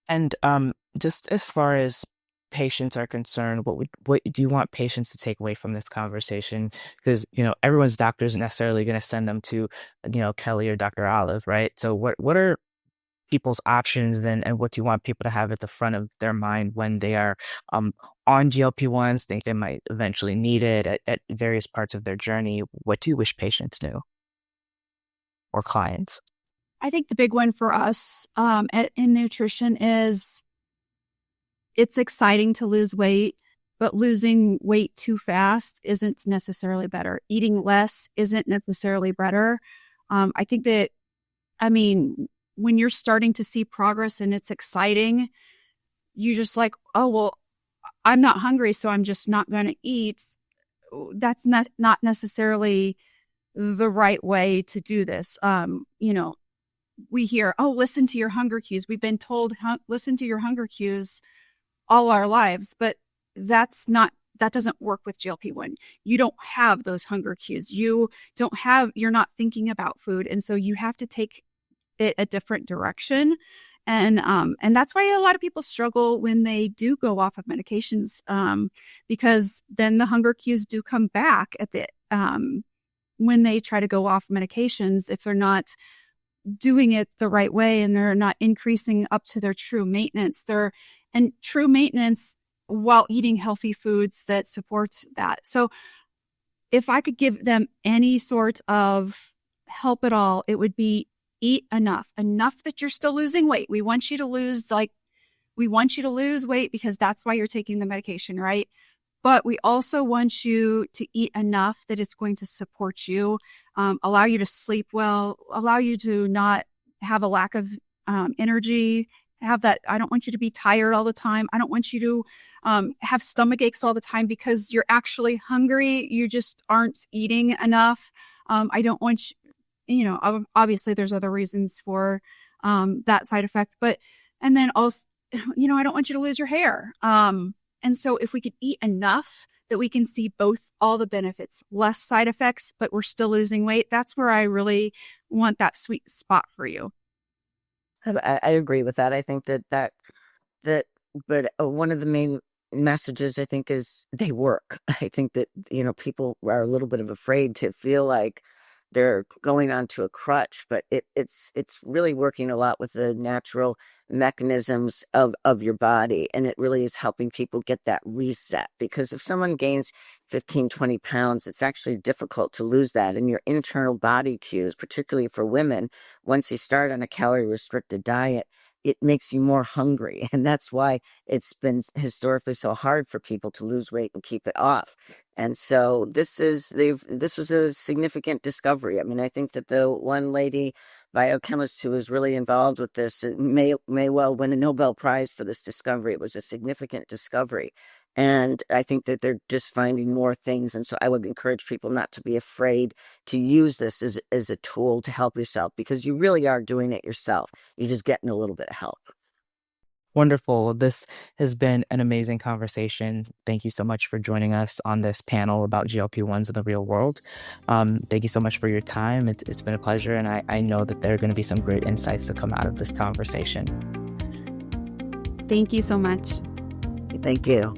And just as far as patients are concerned, what do you want patients to take away from this conversation? Because everyone's doctor isn't necessarily going to send them to Kelly or Dr. Olive, right? So what are people's options then, and what do you want people to have at the front of their mind when they are um on GLP-1s, think they might eventually need it at various parts of their journey? What do you wish patients knew or clients? I think the big one for us in nutrition is it's exciting to lose weight, but losing weight too fast isn't necessarily better. Eating less isn't necessarily better. I think that, I mean, when you're starting to see progress and it's exciting, you just like, oh, well, I'm not hungry, so I'm just not going to eat. That's not necessarily the right way to do this. We hear, oh, listen to your hunger cues. We've been told, listen to your hunger cues all our lives, but that doesn't work with GLP-1. You don't have those hunger cues. You're not thinking about food. And so you have to take it a different direction. And that's why a lot of people struggle when they do go off of medications, because then the hunger cues do come back when they try to go off medications, if they're not doing it the right way and they're not increasing up to their true maintenance. And true maintenance while eating healthy foods that support that. So if I could give them any sort of help at all, it would be eat enough that you're still losing weight. We want you to lose weight because that's why you're taking the medication, right? But we also want you to eat enough that it's going to support you, allow you to sleep well, allow you to not have a lack of energy, have that. I don't want you to be tired all the time. I don't want you to have stomach aches all the time because you're actually hungry. You just aren't eating enough. I don't want obviously there's other reasons for that side effect, and then also, I don't want you to lose your hair. And so if we could eat enough that we can see all the benefits, less side effects, but we're still losing weight, that's where I really want that sweet spot for you. I agree with that. I think that but one of the main messages I think is they work. I think that, people are a little bit afraid to feel like they're going onto a crutch, but it's really working a lot with the natural mechanisms of your body. And it really is helping people get that reset, because if someone gains 15, 20 pounds, it's actually difficult to lose that. And your internal body cues, particularly for women, once you start on a calorie restricted diet, it makes you more hungry. And that's why it's been historically so hard for people to lose weight and keep it off. And so this was a significant discovery. I mean, I think that the one lady biochemist who was really involved with this may well win a Nobel Prize for this discovery. It was a significant discovery. And I think that they're just finding more things. And so I would encourage people not to be afraid to use this as a tool to help yourself, because you really are doing it yourself. You're just getting a little bit of help. Wonderful. This has been an amazing conversation. Thank you so much for joining us on this panel about GLP-1s in the real world. Thank you so much for your time. It's been a pleasure, and I know that there are going to be some great insights to come out of this conversation. Thank you so much. Thank you.